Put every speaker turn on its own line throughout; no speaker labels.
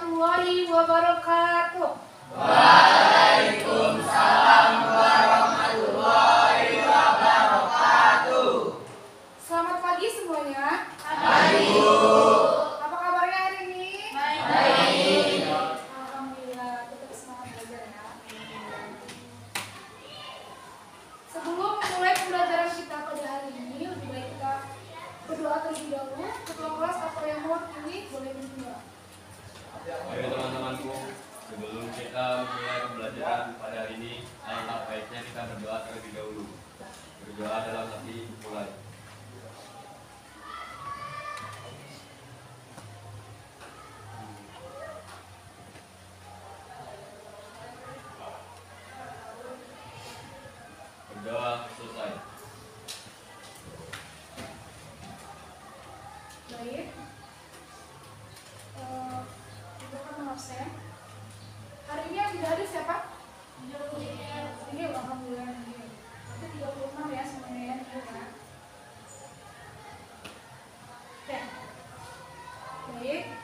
warahmatullahi wabarakatuh.
Waalaikumsalam warahmatullahi wabarakatuh.
Selamat pagi semuanya.
Pagi, Bu.
Apa kabarnya hari ini?
Baik.
Alhamdulillah, tetap semangat belajar ya. Sebelum memulai pembelajaran kita pada hari ini, lebih baik kita berdoa terlebih dahulu. Ketua kelas atau yang mewakili boleh berdoa.
Ayo teman-temanku, sebelum kita memulai pembelajaran pada hari ini, alangkah baiknya kita berdoa terlebih dahulu. Berdoa dalam hati mulai. Berdoa selesai.
Baik. Kita kan absen. Hari ini yang tidak ada siapa? Ini alhamdulillah. Itu 36 ya semuanya ya. Oke. Baik.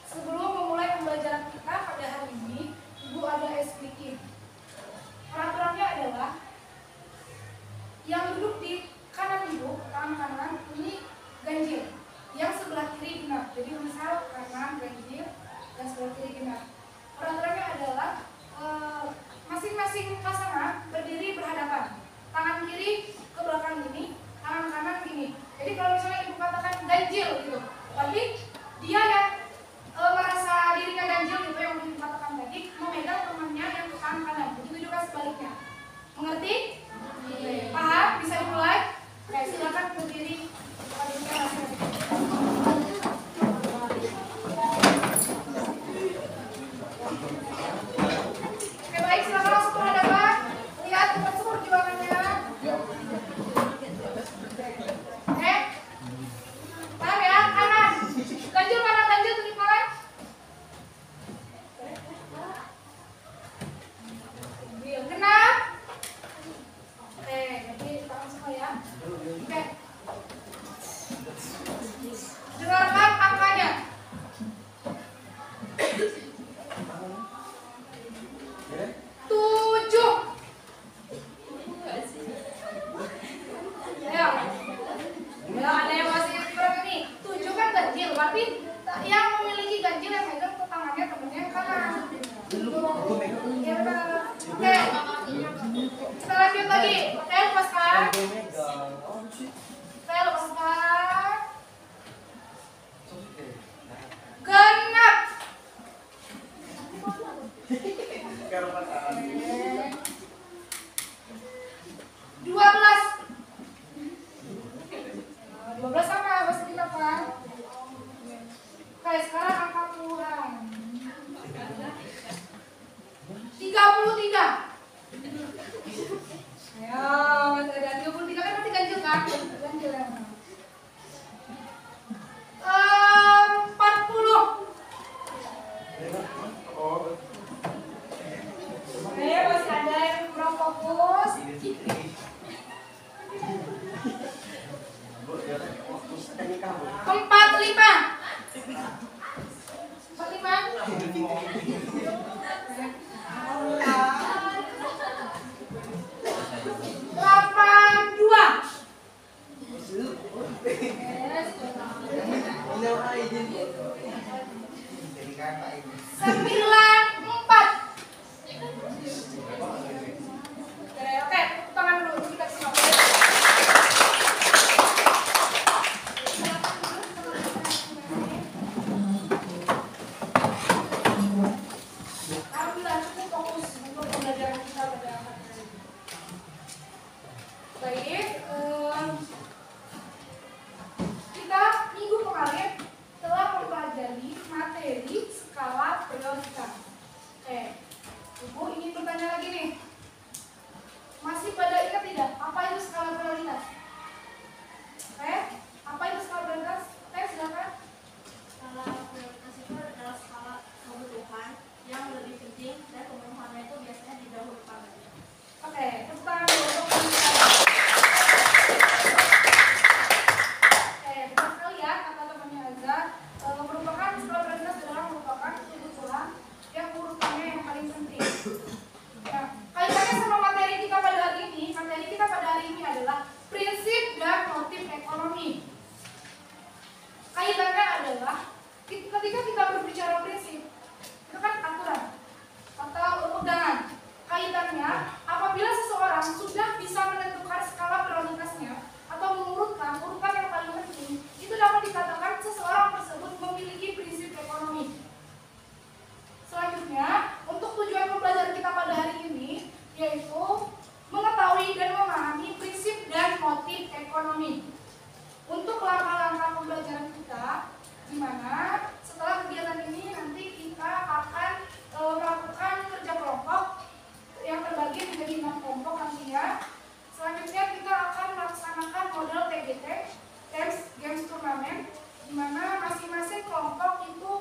Sebelum memulai pembelajaran kita pada hari ini, Ibu ada explikin. Peraturannya adalah yang duduk di kanan Ibu, tangan kanan ini ganjil, yang sebelah kiri genap. Jadi misal kanan ganjil dan sebelah kiri genap. Peraturannya adalah masing-masing pasangan berdiri berhadapan, tangan kiri ke belakang gini, tangan kanan gini. Jadi kalau misalnya Ibu katakan ganjil gitu, tapi dia yang merasa dirinya ganjil gitu, yang Ibu katakan tadi memegang temannya yang ke tangan kanan. Begitu juga sebaliknya. Mengerti? Paham? Bisa dimulai? Oke, silakan berdiri. Oke, baik, silakan langsung berhadapan. Lihat tempat perjuangannya. Oke. Paham ya? Kanan. Ganjil kanan, ganjil tunjuk kanan. Genap. Oke, jadi tangan semua ya. Oke. Dengarkan angkanya. 7. Ya. Ya, ada yang masih kurang ini. 7 kan ganjil, berarti yang memiliki ganjil yang megang ke tangannya temennya yang kanan. Ya, benar. Oke. Kita lanjut lagi. Oke, lepaskan. Oke, lepaskan. Genap. 12. 12 sama bahasa kita kan? Oke, sekarang angka puluhan. 33. Ayo, masih ada 33 kan masih ganjil kan? Ganjil ya. 40. Oke, masih ada yang kurang fokus. 45. 94. Oke, tepuk tangan dulu kita semua. Alhamdulillah cukup fokus untuk pembelajaran kita pada hari ini. Baik, kita minggu kemarin telah mempelajari materi skala prioritas. dan motif ekonomi. Kaitannya adalah ketika kita berbicara prinsip, itu kan aturan atau pegangan. Kaitannya apabila seseorang sudah bisa menentukan skala prioritasnya atau mengurutkan urutan yang paling penting, itu dapat dikatakan seseorang tersebut memiliki prinsip ekonomi. Selanjutnya, untuk tujuan pembelajaran kita pada hari ini, yaitu mengetahui dan memahami prinsip dan motif ekonomi. Untuk langkah-langkah pembelajaran kita, di mana setelah kegiatan ini nanti kita akan melakukan kerja kelompok yang terbagi menjadi 6 kelompok nantinya. Selanjutnya kita akan melaksanakan model TGT, Games Turnamen, di mana masing-masing kelompok itu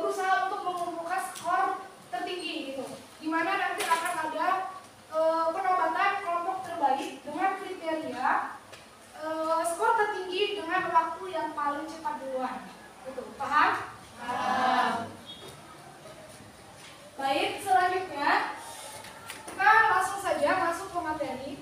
berusaha untuk mengumpulkan skor tertinggi gitu. Di mana nanti akan ada penobatan kelompok terbaik dengan kriteria skor tertinggi dengan waktu yang paling cepat duluan. Gitu. Paham? Paham. Baik, selanjutnya kita langsung saja masuk ke materi.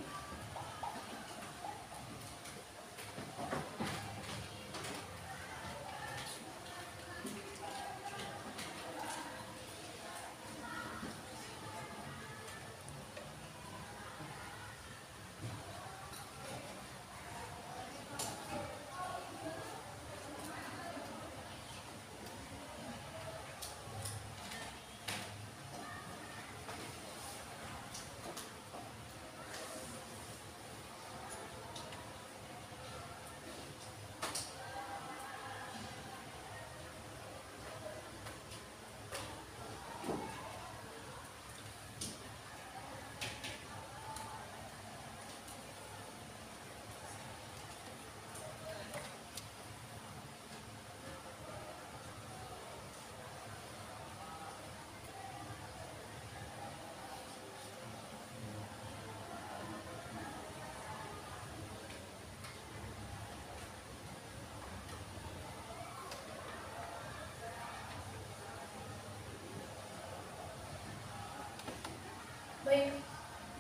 Baik,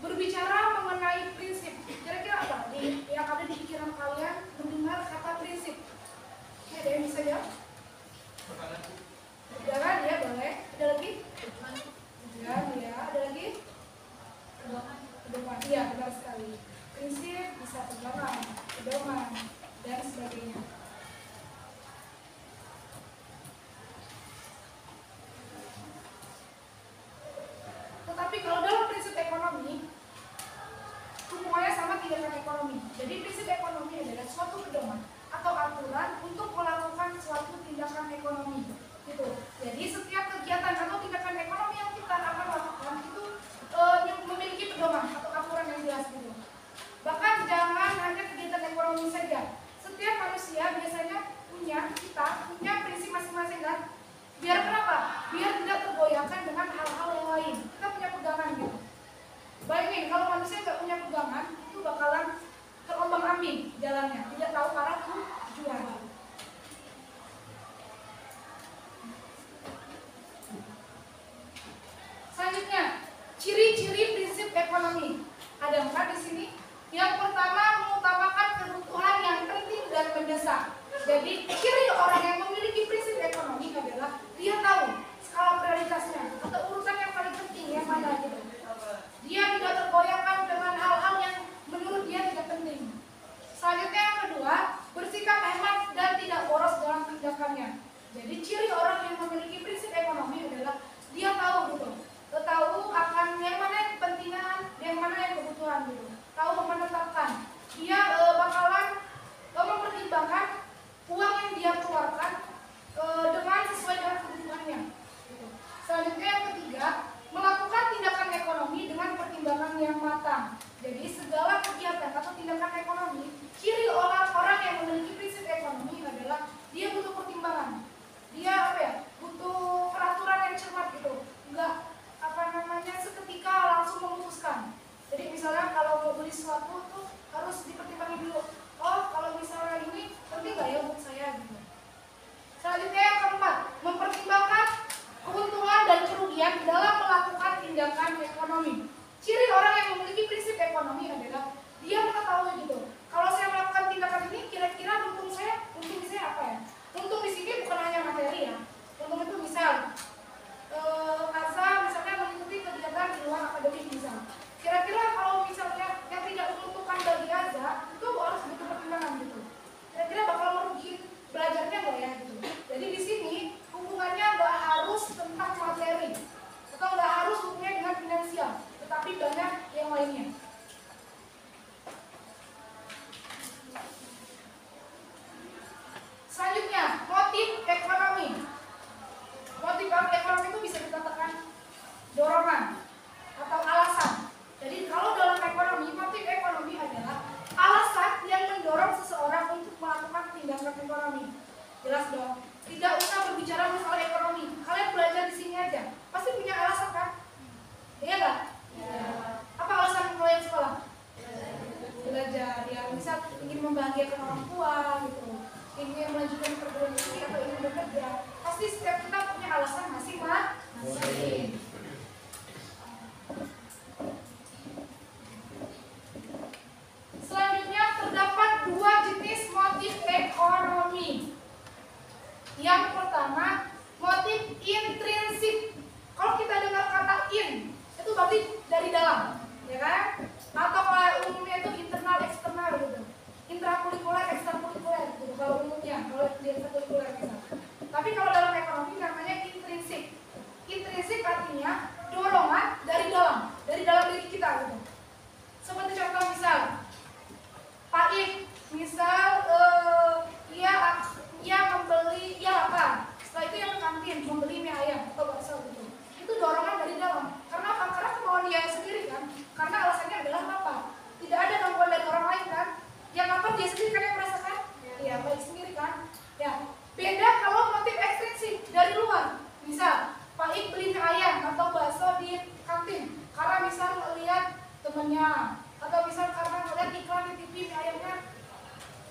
berbicara mengenai prinsip, kira-kira apa yang ada di pikiran kalian mendengar kata prinsip? Ada yang bisa jawab? Pegangan ya, boleh. Ada lagi? Pegangan ya, ada lagi? Pedoman, iya benar sekali. Prinsip bisa pegangan, pedoman, dan sebagainya. Tetapi kalau dalam prinsip ekonomi, hubungannya sama tindakan ekonomi. Jadi prinsip ekonomi adalah suatu pedoman atau aturan untuk melakukan suatu tindakan ekonomi. Gitu. Jadi setiap kegiatan atau tindakan ekonomi yang kita akan lakukan itu memiliki pedoman atau aturan yang jelas gitu. Bahkan jangan hanya kegiatan ekonomi saja. Setiap manusia biasanya kita punya prinsip masing-masing kan. Biar kenapa? Biar tidak tergoyahkan dengan hal-hal yang lain. Kita punya pegangan gitu. Bayangin kalau manusia nggak punya pegangan, itu bakalan terombang-ambing jalannya, tidak tahu arah tujuan. Selanjutnya, ciri-ciri prinsip ekonomi. Ada 4 di sini. Yang pertama, mengutamakan kebutuhan yang penting dan mendesak. Jadi, ciri orang yang memiliki prinsip ekonomi adalah dia tahu skala prioritasnya atau urusan yang paling penting yang mana gitu. Dia tidak tergoyahkan dengan hal-hal yang menurut dia tidak penting. Selanjutnya yang kedua, bersikap hemat dan tidak boros dalam tindakannya. Jadi ciri orang yang memiliki prinsip ekonomi adalah dia tahu gitu. Tahu akan yang mana yang kepentingan, yang mana yang kebutuhan gitu. Tahu menetapkan. Dia bakalan mempertimbangkan uang yang dia keluarkan dengan sesuai dengan kebutuhannya. Gitu. Selanjutnya yang ketiga, melakukan tindakan ekonomi dengan pertimbangan yang matang. Jadi segala kegiatan atau tindakan ekonomi, ciri orang yang memiliki prinsip ekonomi adalah dia butuh pertimbangan. Dia butuh peraturan yang cermat gitu. Enggak seketika langsung memutuskan. Jadi misalnya kalau mau beli sesuatu tuh harus dipertimbangkan Selanjutnya, motif ekonomi. Motif ekonomi itu bisa dikatakan dorongan atau alasan. Jadi kalau dalam ekonomi, motif ekonomi adalah alasan yang mendorong seseorang untuk melakukan tindakan ekonomi. Jelas dong? Tidak usah berbicara masalah ekonomi. Kalian belajar di sini aja. Pasti punya alasan kan? Iya nggak? Ya. Apa alasan kalian sekolah? Belajar. Ya, misal ingin membahagiakan orang tua gitu. Ingin melanjutkan perguruan tinggi atau ingin bekerja. Pasti setiap kita punya alasan masing-masing. Selanjutnya terdapat dua jenis motif ekonomi. Yang pertama, motif intrinsik. Kalau kita dengar kata in, itu berarti dari dalam, ya kan? Atau kalau umumnya itu internal, eksternal gitu. Intrakurikuler, ekstrakurikuler gitu. Kalau umumnya, kalau di ekstrakurikuler misalnya. Tapi kalau dalam ekonomi namanya intrinsik. Intrinsik artinya dorongan dari dalam diri kita gitu. Seperti contoh misal, Pak Ik, misal ia lapar. Setelah itu yang ke kantin membeli mie ayam atau bakso gitu. Itu dorongan dari dalam. Karena apa? Karena kemauan dia sendiri kan. Karena alasannya adalah lapar. Tidak ada gangguan dari orang lain kan. Yang lapar dia sendiri kan yang merasakan. Iya, baik sendiri kan. Ya. Beda kalau motif ekstrinsik dari luar. Misal, Pak Ik beli mie ayam atau bakso di kantin. Karena misal melihat temennya, atau misal karena melihat iklan di TV mie ayamnya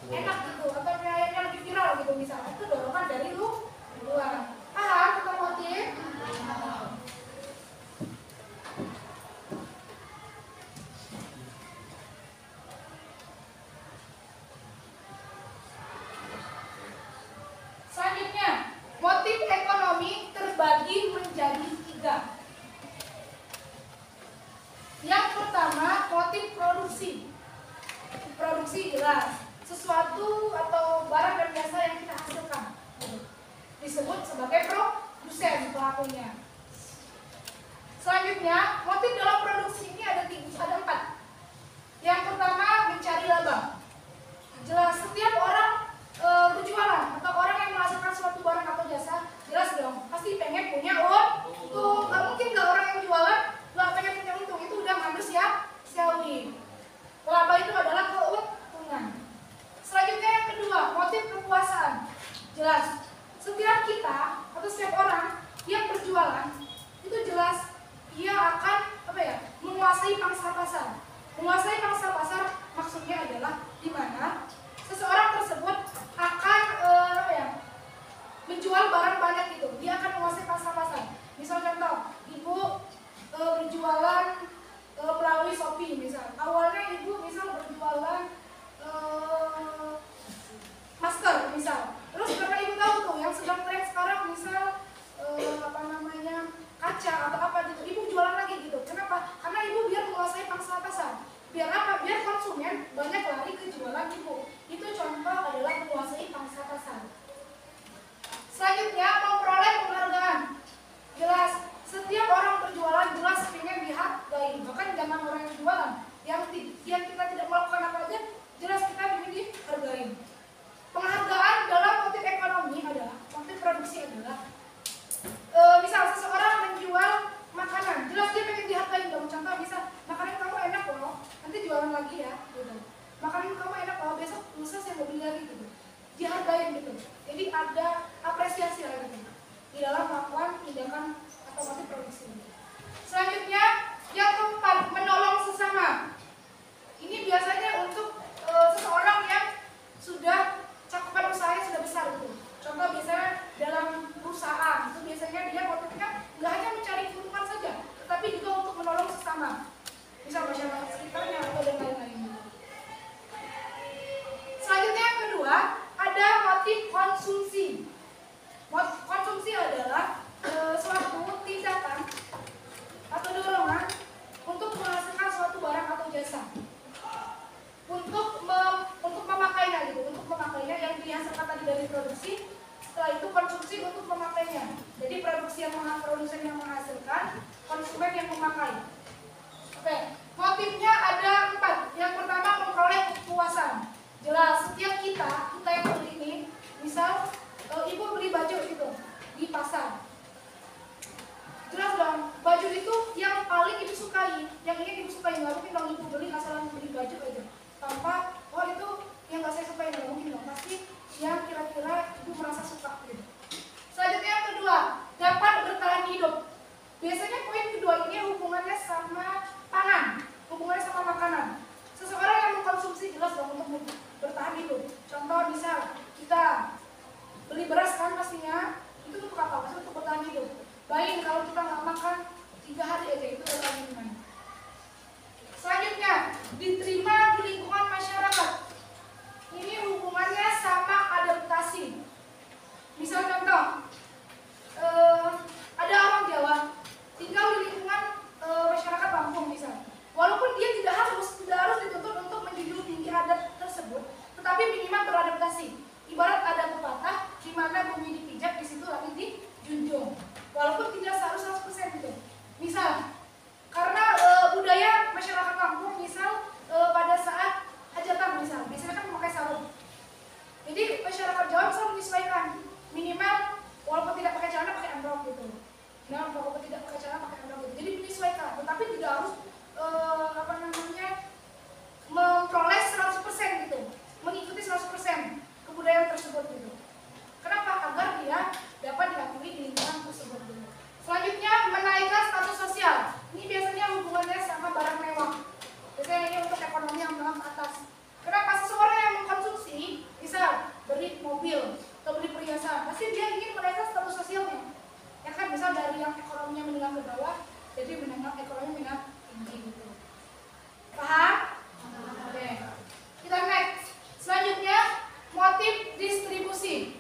enak gitu, atau mie ayamnya lagi viral gitu misalnya. Itu dorongan dari luar. Paham tentang motif? Selanjutnya, motif ekonomi terbagi menjadi 3. Yang pertama, motif produksi. Produksi jelas, sesuatu atau barang dan jasa yang kita hasilkan. Disebut sebagai produsen pelakunya. Selanjutnya, motif dalam produksi ini ada 4. Yang pertama, mencari laba. Jelas, setiap orang berjualan atau orang yang menghasilkan suatu barang atau jasa, jelas dong, pasti pengen punya untung. Gak mungkin gak orang yang jualan gak pengen punya untung, itu udah manusiawi. Laba itu adalah keuntungan. Selanjutnya yang kedua, motif kepuasan. Jelas, setiap kita atau setiap orang yang berjualan itu jelas dia akan menguasai pangsa pasar. Menguasai pangsa pasar maksudnya adalah di mana seseorang tersebut akan menjual barang banyak gitu. Dia akan menguasai pangsa pasar. Misal contoh, ibu berjualan melalui Shopee misal. Awalnya ibu misal berjualan masker misal. Terus karena ibu tahu tuh yang sedang tren sekarang misal kaca atau apa gitu. Ibu jualan lagi gitu. Kenapa? Karena ibu biar menguasai pangsa pasar. Biar apa? Biar konsumen banyak lari ke jualan ibu. Itu contoh adalah menguasai pangsa pasar. Selanjutnya memperoleh penghargaan. Jelas, setiap orang berjualan jelas ingin dihargai. Bahkan jangan orang yang jualan, yang kita tidak melakukan apa aja, jelas kita ingin dihargai. Penghargaan dalam motif ekonomi adalah, motif produksi adalah, misal seseorang menjual makanan, jelas dia pengen dihargai dong. Contoh misal, makanan kamu enak loh, nanti jualan lagi ya, gitu. Makanan kamu enak loh, besok lusa saya mau beli lagi gitu. Dihargai gitu. Jadi ada apresiasi lagi di dalam melakukan tindakan atau motif produksi. Selanjutnya yang keempat, menolong sesama. Ini biasanya untuk seseorang yang sudah cakupan usahanya sudah besar gitu. Contoh biasanya dalam perusahaan itu biasanya dia motifnya nggak hanya mencari keuntungan saja, tetapi juga untuk menolong sesama. Misal masyarakat sekitarnya atau dan lain-lain. Selanjutnya yang kedua, ada motif konsumsi. Konsumsi adalah suatu tindakan atau dorongan untuk menghasilkan suatu barang atau jasa, untuk memakainya gitu, untuk memakainya yang dihasilkan tadi dari produksi. Setelah itu konsumsi untuk memakainya. Jadi produsen yang menghasilkan, konsumen yang memakai. Oke, motifnya ada 4. Yang pertama memperoleh kepuasan. Jelas, setiap kita yang beli ini, misal beli beras kan pastinya, itu untuk apa? Pasti untuk bertahan hidup. Bayangin kalau kita nggak makan 3 hari aja, itu adalah gimana. Selanjutnya, diterima di lingkungan masyarakat. Ini hubungannya sama adaptasi. Misal contoh, ada orang Jawa tinggal di lingkungan masyarakat Lampung misal. Walaupun dia tidak harus dituntut untuk menjunjung tinggi adat tersebut, tetapi minimal beradaptasi. Ibarat ada pepatah, di mana bumi dipijak, di situ langit dijunjung. Walaupun tidak harus 100% gitu. Misal, karena budaya masyarakat Lampung misal pada saat hajatan misal, biasanya kan memakai sarung. Jadi masyarakat Jawa bisa menyesuaikan minimal walaupun tidak pakai celana pakai androk gitu. Nah, walaupun tidak pakai celana pakai androk gitu. Jadi menyesuaikan, tetapi tidak harus memperoleh 100% gitu, mengikuti 100% kebudayaan tersebut gitu. Kenapa? Agar dia dapat diakui di lingkungan tersebut gitu. Selanjutnya, menaikkan status sosial. Ini biasanya hubungannya sama barang mewah. Biasanya ini untuk ekonomi yang menengah ke atas. Kenapa? Seseorang yang mengkonsumsi, misal beli mobil atau beli perhiasan, pasti dia ingin menaikkan status sosialnya. Ya kan, misal dari yang ekonominya menengah ke bawah, jadi menengah ekonomi menengah tinggi gitu. Paham? Oke. Kita next. Selanjutnya, motif distribusi.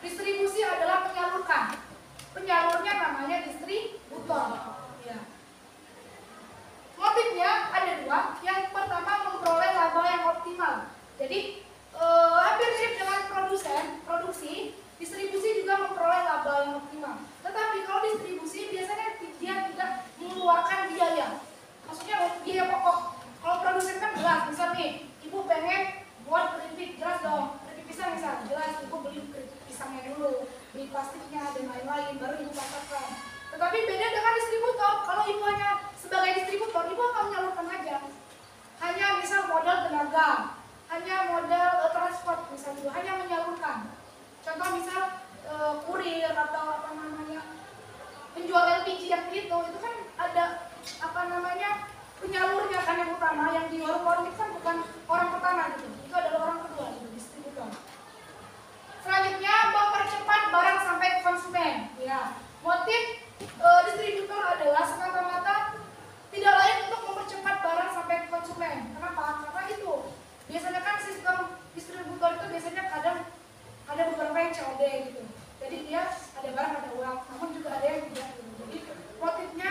Distribusi adalah menyalurkan. Penyalurnya namanya distributor. Ya. Motifnya ada 2. Yang pertama memperoleh laba yang optimal. Jadi hampir mirip dengan produksi, distribusi juga memperoleh laba yang optimal. Tetapi kalau distribusi biasanya dia tidak mengeluarkan biaya. Maksudnya biaya pokok. Kalau produsen kan jelas, misal nih, ibu pengen buat keripik, jelas dong. Keripik pisang misal, jelas ibu beli keripik pisangnya dulu, beli plastiknya dan lain-lain, baru ibu pasarkan. Tetapi beda dengan distributor. Kalau ibu hanya sebagai distributor, ibu akan menyalurkan aja. Hanya misal modal tenaga, hanya modal transport, misal ibu hanya menyalurkan. Contoh misal kurir atau penjual LPG yang itu kan ada penyalurnya kan yang utama, yang di warung-warung itu kan bukan orang pertama gitu, itu adalah orang kedua gitu, distributor. Selanjutnya, mempercepat barang sampai ke konsumen. Ya, motif distributor adalah semata-mata tidak lain untuk mempercepat barang sampai ke konsumen. Kenapa? Karena itu biasanya kan sistem distributor itu biasanya kadang ada beberapa yang COD gitu. Jadi dia ada barang ada uang, namun juga ada yang tidak gitu. Jadi motifnya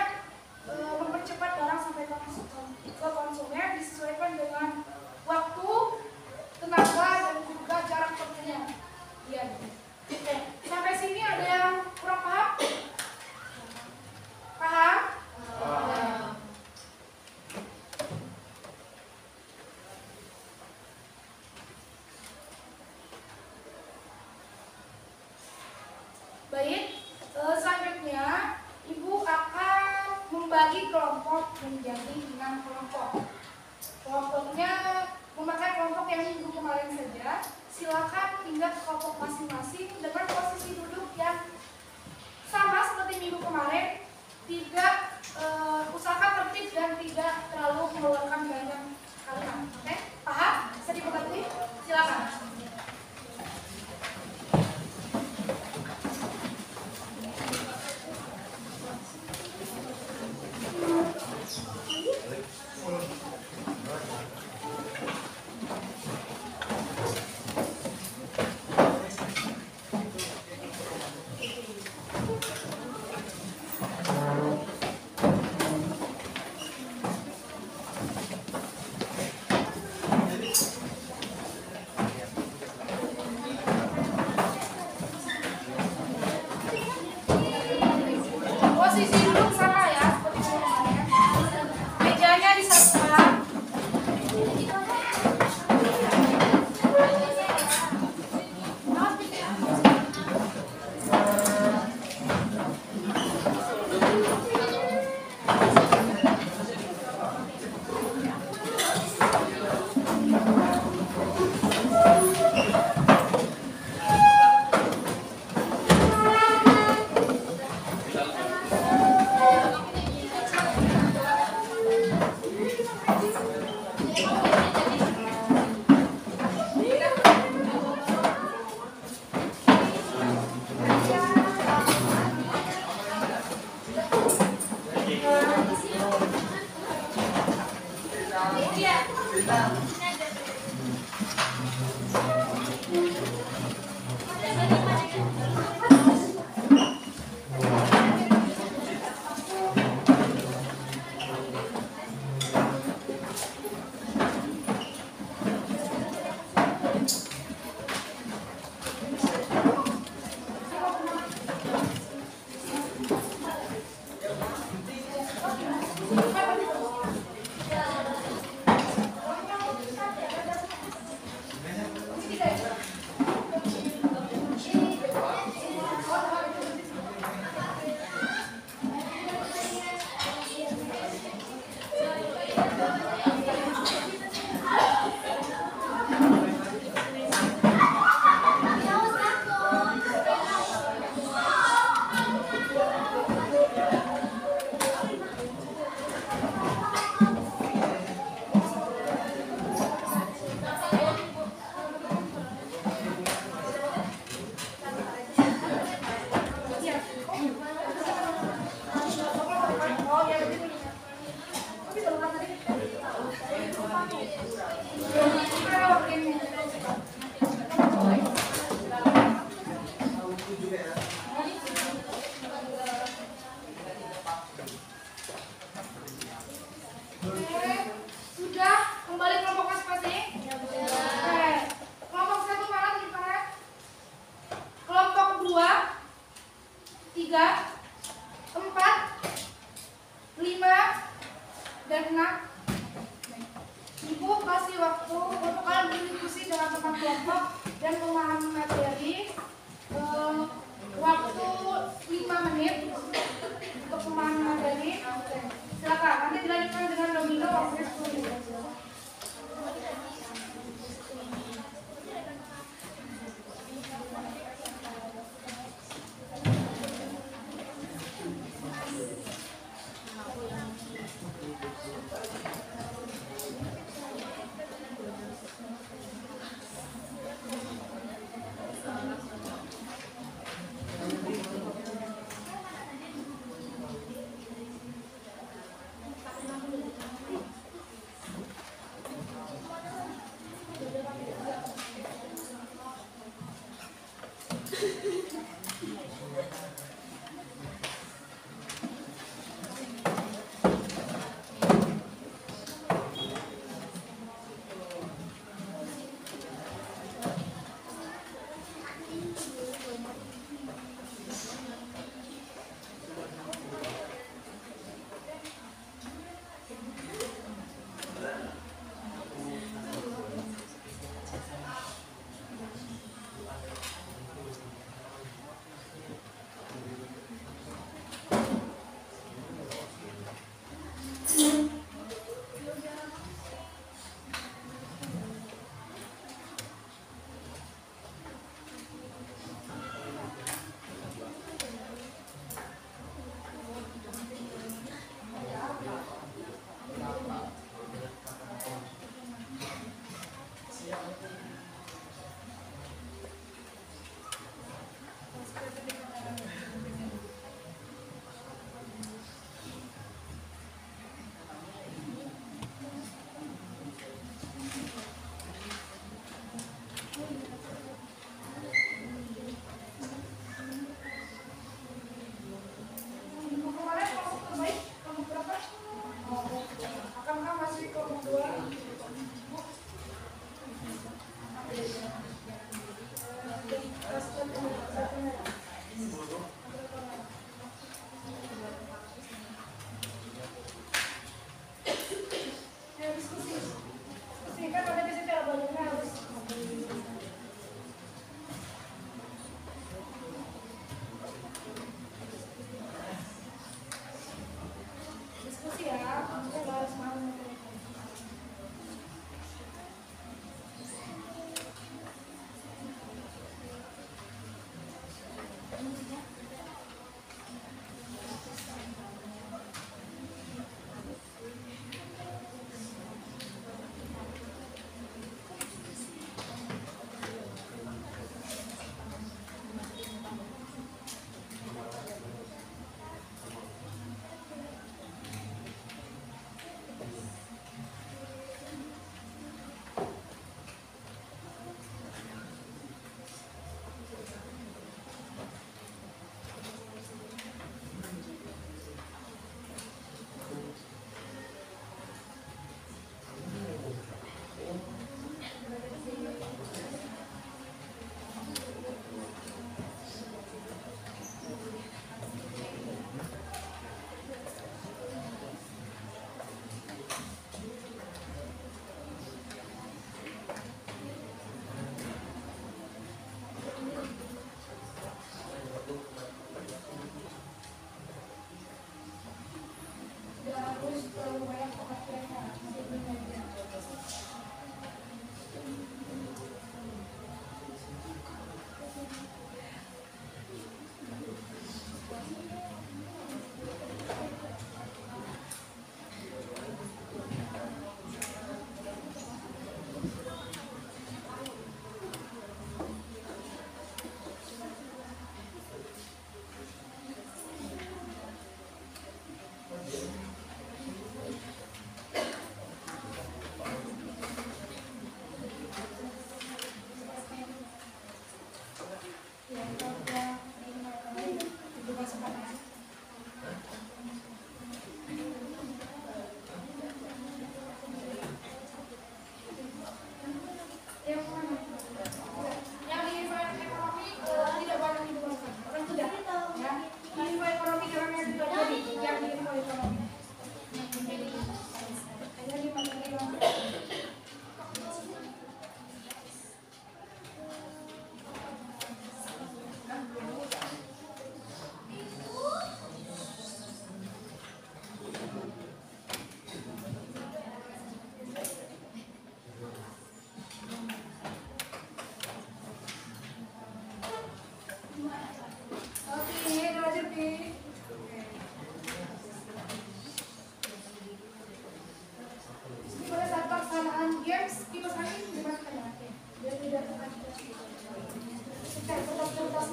mempercepat barang sampai ke konsumen disesuaikan dengan waktu, tenaga, dan juga jarak tempuhnya. Iya. Oke. Sampai sini ada yang kurang paham? Paham? Paham. Baik, selanjutnya Ibu akan membagi kelompok menjadi 6 kelompok. Kelompoknya memakai kelompok yang minggu kemarin saja. Silakan pindah ke kelompok masing-masing dengan posisi duduk yang sama seperti minggu kemarin. Tidak usahakan tertib dan tidak terlalu mengeluarkan banyak kalimat. Oke? Paham? Bisa dimengerti? Silakan. kelompok dan pemahaman materi. Waktu 5 menit untuk pemahaman materi. Silakan, nanti dilanjutkan dengan domino waktunya 10 menit.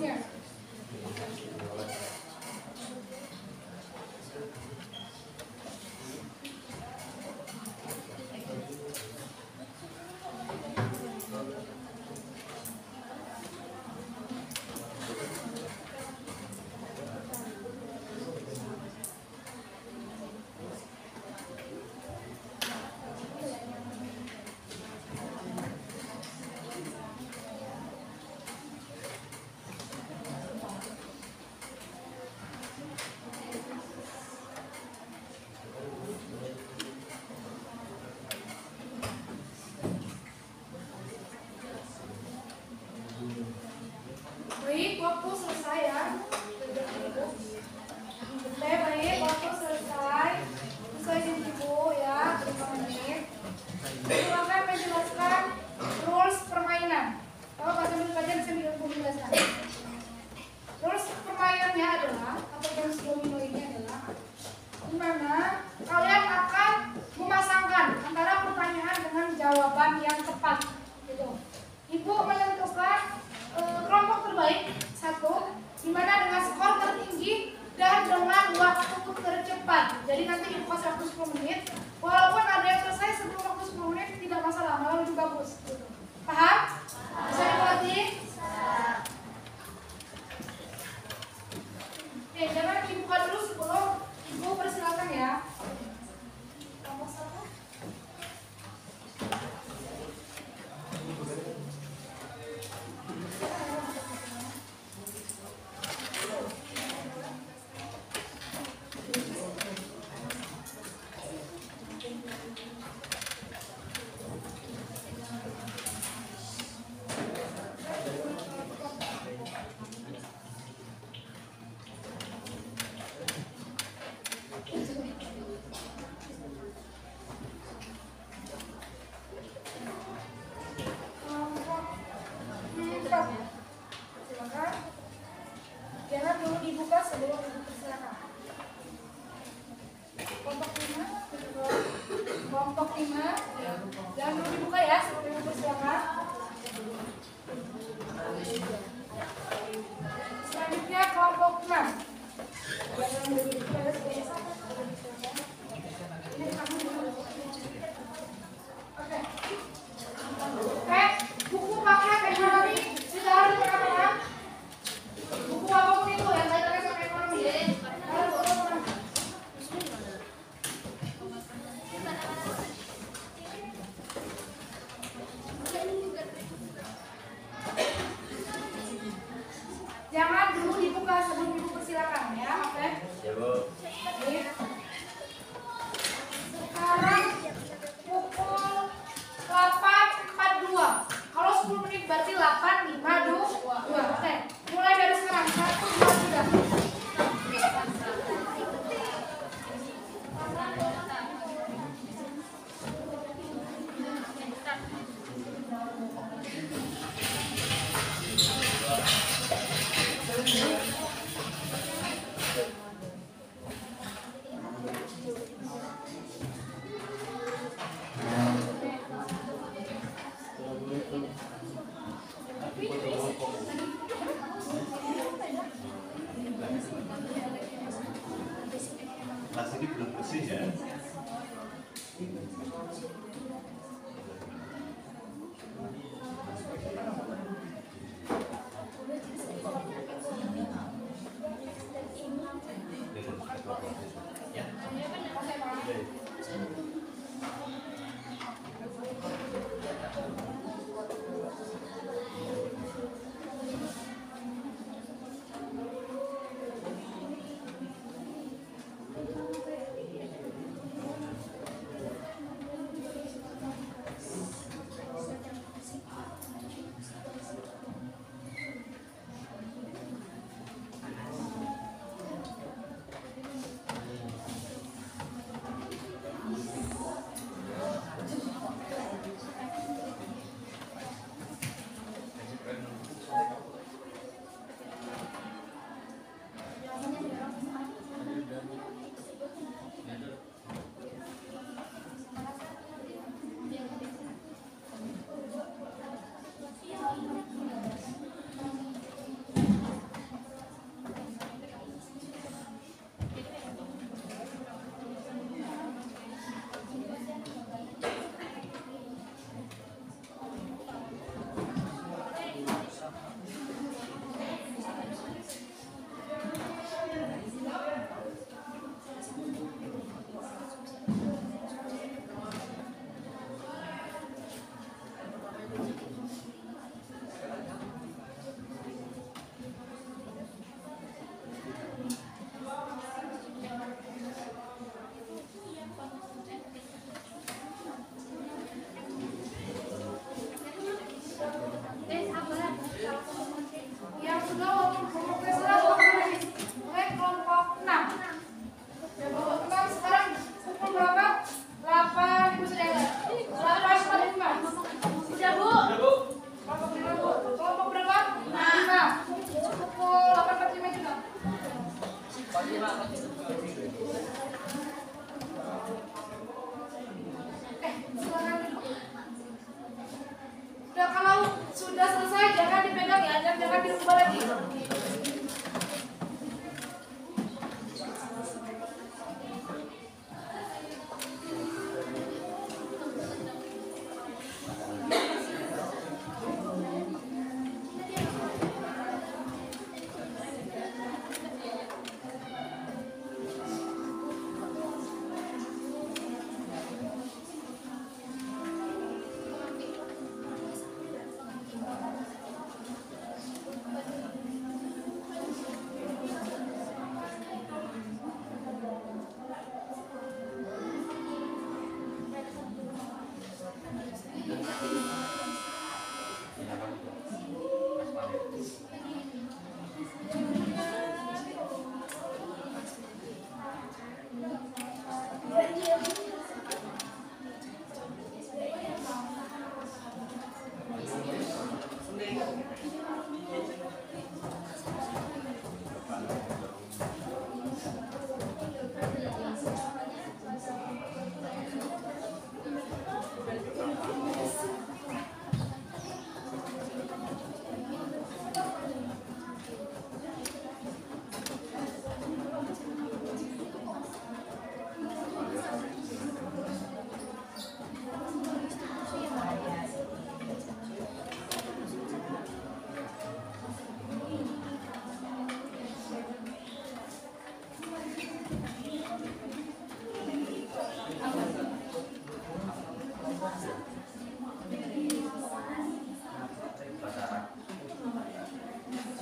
seterusnya. Baik, waktu selesai ya. Baik, waktu selesai. Sesuai dengan ibu ya, 5 menit. Silakan menjelaskan rules permainan. Kalau bahasa Indonesia bisa menjelaskan. Rules permainannya adalah, atau games domino ini adalah, di mana kalian akan memasangkan antara pertanyaan dengan jawaban yang tepat. Gitu. Ibu menentukan kelompok terbaik 1, di mana dengan skor tertinggi dan dengan waktu tercepat. Jadi nanti ibu kasih waktu 10 menit. Walaupun ada yang selesai sebelum waktu 10 menit tidak masalah, malah lebih bagus. Gitu. Paham? Bisa dimengerti? Oke, jangan dibuka dulu sebelum ibu persilakan ya. Kelompok 1. Silakan. Jangan dulu dibuka sebelum ibu persilakan. Kelompok 5, kelompok 5, jangan dulu dibuka ya sebelum ibu persilakan. Selanjutnya kelompok 6. Jangan dulu dibuka ya sebelum persilakan. Ini kamu dulu. Oke. Buku paket ekonomi sudah harus dikatakan. Buku apapun itu yang kaitannya sama ekonomi harus dikatakan. Jangan dulu dibuka sebelum ibu persilakan ya, oke?
Ya Bu.
Oke. Sekarang pukul 8.42. Kalau 10 menit berarti 8.52. Oke. Mulai dari sekarang 1, 2, 3.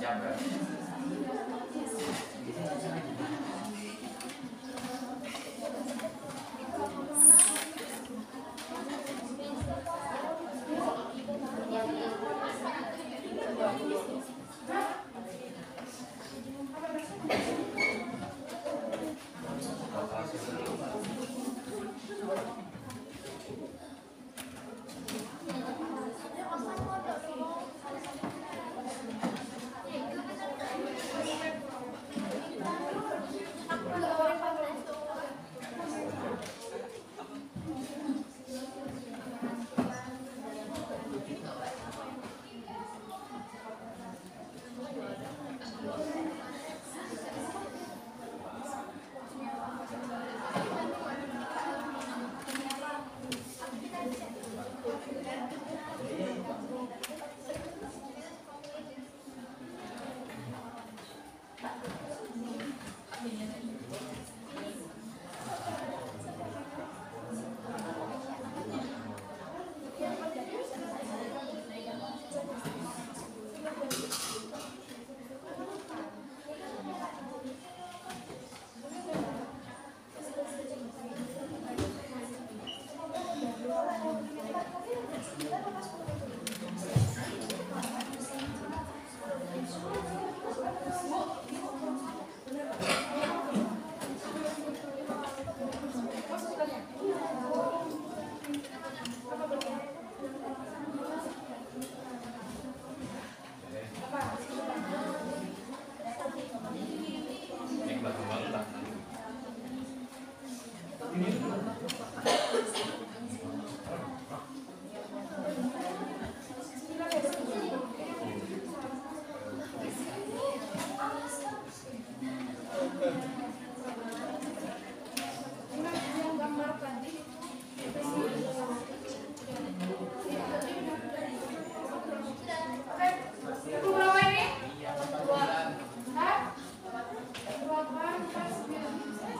Siapa?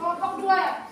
Kelompok 2 ya?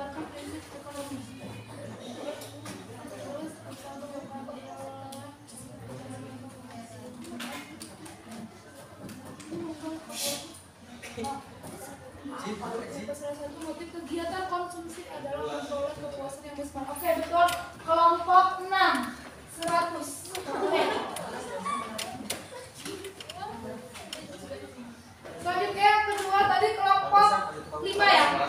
menyebarkan prinsip ekonomi. Terus bisa salah satu motif kegiatan konsumsi adalah memperoleh kepuasan yang besar. Oke, betul. Kelompok 6 100. Oke. Selanjutnya yang kedua tadi kelompok 5 ya.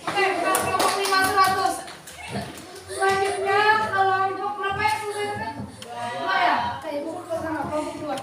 Oke, bukan kelompok 5 100. Selanjutnya kelompok berapa ya? Dua ya? Oke, ibu ke sana, kelompok 2.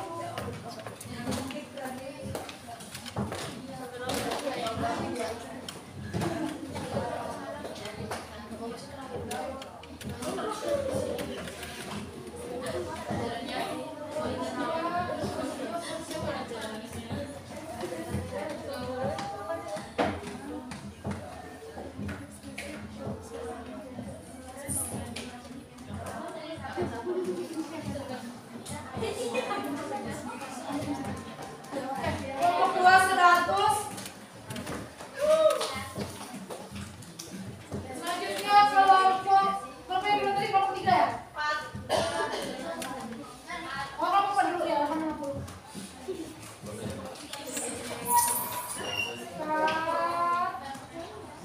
Kelompok 2 100. Selanjutnya kelompok yang belum tadi kelompok 3 ya? Oh, kelompok 4 dulu ya, 60.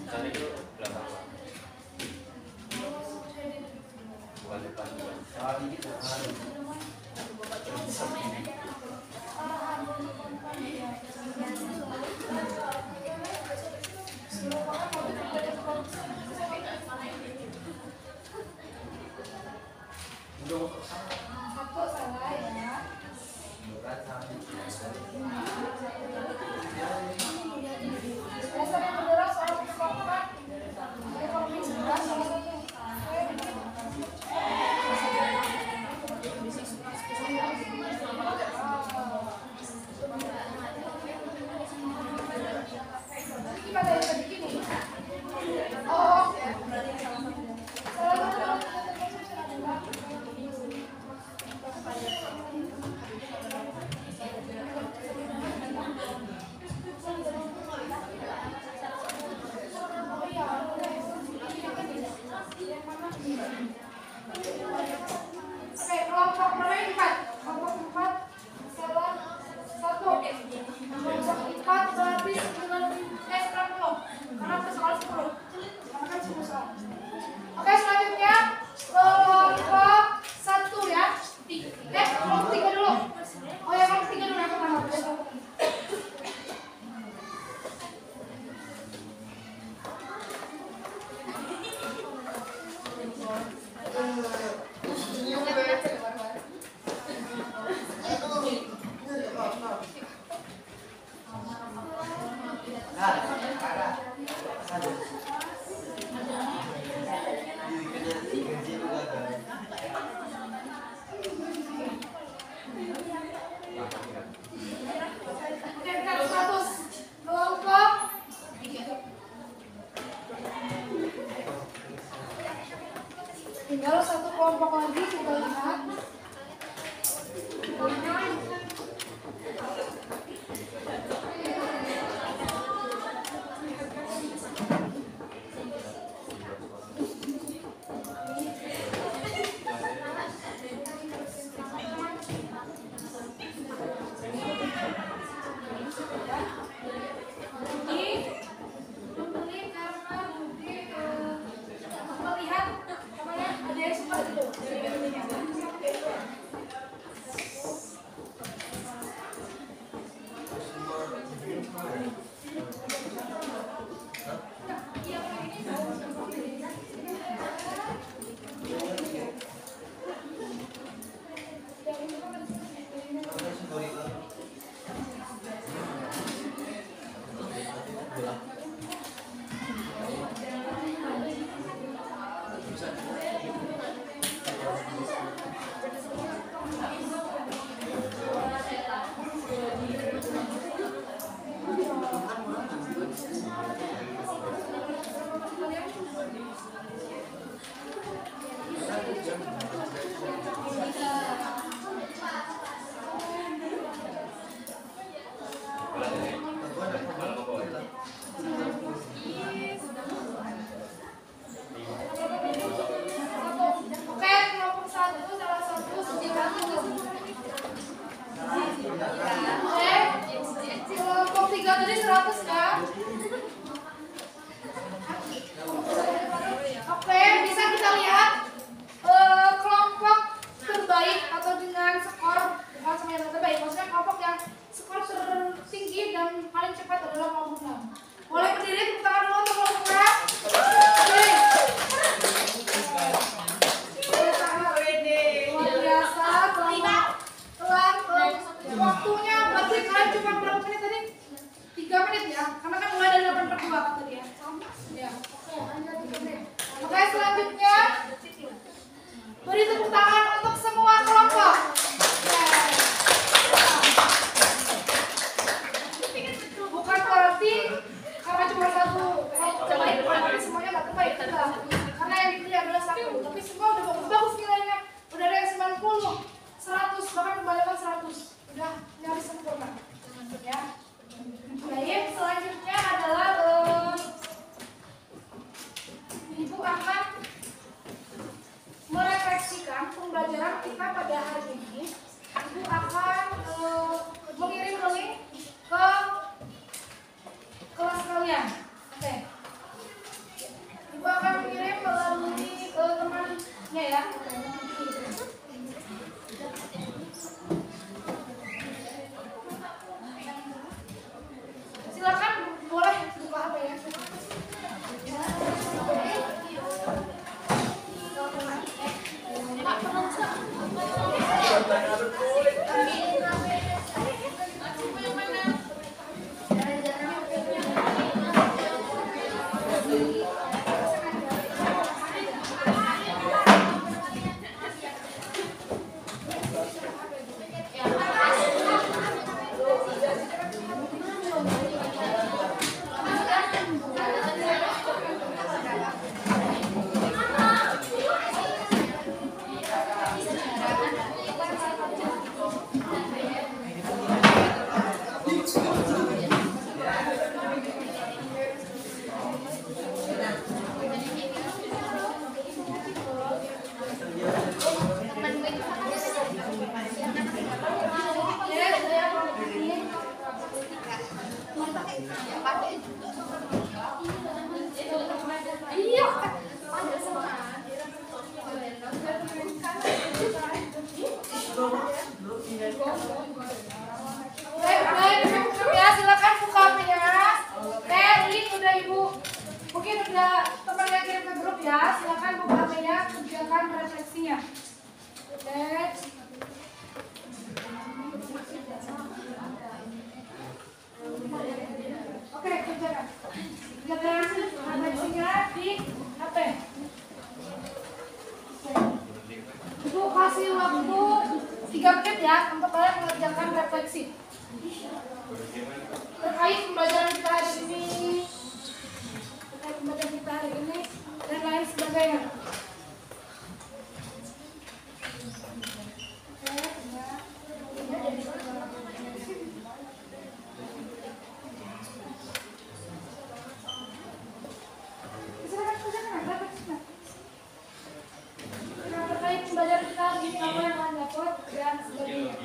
Tadi itu belakang. Bukan depan.
Satu salah ya. Dasar yang bergerak soal kelompok ekonomi jelas salah satu. Gimana ya tadi gini? Oh, salah satu adalah Oke, kelompok berapa? 4. Kelompok 4 salah 1. Kelompok 4 berarti 90. Karena persoalan 10. Karena kan 10 soal. Oke, selanjutnya kelompok 1 ya. Kelompok 3 dulu. Oh ya, kelompok 3 dulu yang pertama. Oke, kita 100. Kelompok tinggal satu kelompok lagi, kita lihat. Melihat namanya ada yang seperti itu. Oke, kelompok 1 salah satu sejarah. Oke, kelompok 3 tadi 100 kan? Oke, bisa kita lihat kelompok terbaik atau dengan skor bukan sama yang terbaik, maksudnya kelompok yang skor tertinggi dan paling cepat adalah kelompok 6. Boleh berdiri, tepuk tangan dulu untuk kelompok 6. Luar biasa, waktunya berarti kalian cuma berapa menit tadi? 3 menit ya, karena kan mulai dari 8/2 kan tadi ya. Ya, oke, hanya 3 menit. Oke, selanjutnya beri tepuk tangan untuk semua kelompok. Bukan berarti karena cuma satu terbaik, berarti semuanya nggak terbaik, enggak. Karena yang dipilih adalah 1, tapi semua udah bagus-bagus nilainya. Udah ada yang 90, 100, bahkan kebanyakan 100. Udah nyaris sempurna. Ya. Baik, selanjutnya adalah Ibu akan merefleksikan pembelajaran kita pada hari ini. Ibu akan mengirim link ke kelas kalian. Oke. Ibu akan mengirim melalui temannya ya. Silakan boleh buka HP ya. Ya, silakan buka HP-nya. Link udah Ibu. Mungkin udah teman yang kirim ke grup ya. Silakan buka HP-nya, kerjakan refleksinya. Oke, kerjakan. Kerjakan refleksinya di HP. Ibu kasih waktu 3 menit ya untuk kalian mengerjakan refleksi terkait pembelajaran kita hari ini, dan lain sebagainya. Terkait pembelajaran kita hari ini, apa yang kalian dapat dan sebagainya.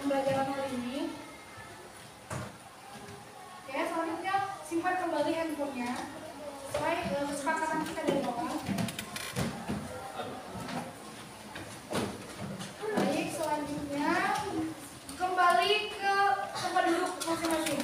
pembelajaran hari ini. Oke, selanjutnya simpan kembali handphonenya sesuai kesepakatan kita dari awal. Baik, selanjutnya kembali ke tempat duduk masing-masing.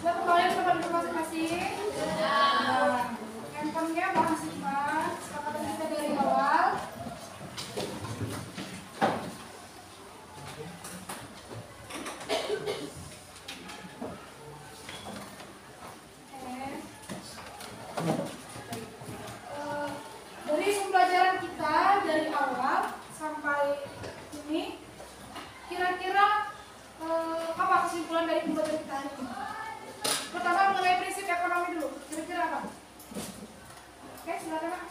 Sudah kembali ke tempat duduk masing-masing? Nah, handphonenya bahas simpan, kesepakatan kita dari awal. Dari pembelajaran kita dari awal sampai ini, kira-kira apa kesimpulan dari pembelajaran kita hari ini? Pertama mengenai prinsip ekonomi dulu, kira-kira apa? Oke, silakan Pak.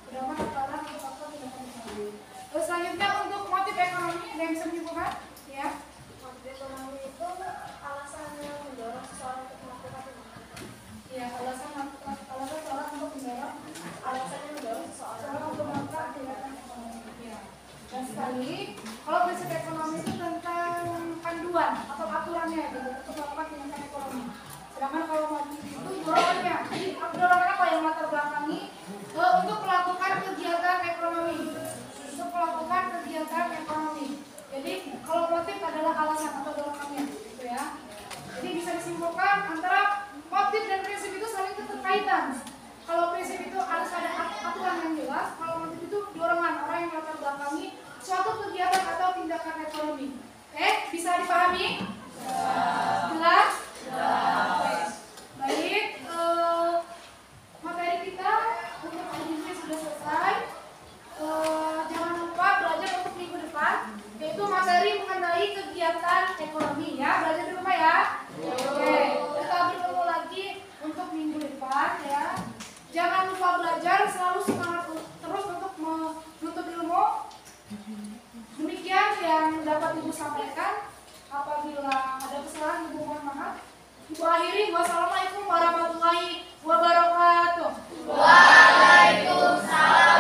Pedoman aturan untuk faktor tindakan ekonomi. Terus selanjutnya untuk motif ekonomi, ada yang bisa menyimpulkan? Ya.
Motif ekonomi itu alasan yang mendorong seseorang untuk melakukan tindakan.
Ya, alasan seorang untuk mendorong
Alasan yang mendorong seseorang
untuk melakukan tindakan ekonomi. Ya. Dan sekali, kalau prinsip ekonomi itu tentang panduan atau aturannya gitu, untuk melakukan tindakan ekonomi. Sedangkan kalau motif itu dorongannya, jadi dorongan apa yang latar belakangi untuk melakukan kegiatan ekonomi, untuk melakukan kegiatan ekonomi. Jadi kalau motif adalah alasan atau dorongannya, gitu ya. Jadi bisa disimpulkan antara motif dan prinsip itu saling keterkaitan. Kalau prinsip itu harus ada aturan yang jelas, kalau motif itu dorongan orang yang latar belakangi suatu kegiatan atau tindakan ekonomi. Oke, bisa dipahami? Jelas? Baik, materi kita untuk hari ini sudah selesai. Jangan lupa belajar untuk minggu depan, yaitu materi mengenai kegiatan ekonomi ya. Belajar di rumah ya. Oke, kita bertemu lagi untuk minggu depan ya. Jangan lupa belajar, selalu semangat terus untuk menuntut ilmu. Demikian yang dapat Ibu sampaikan. Apabila ada kesalahan, Ibu mohon maaf. Ibu akhiri, wassalamualaikum warahmatullahi wabarakatuh.
Waalaikumsalam.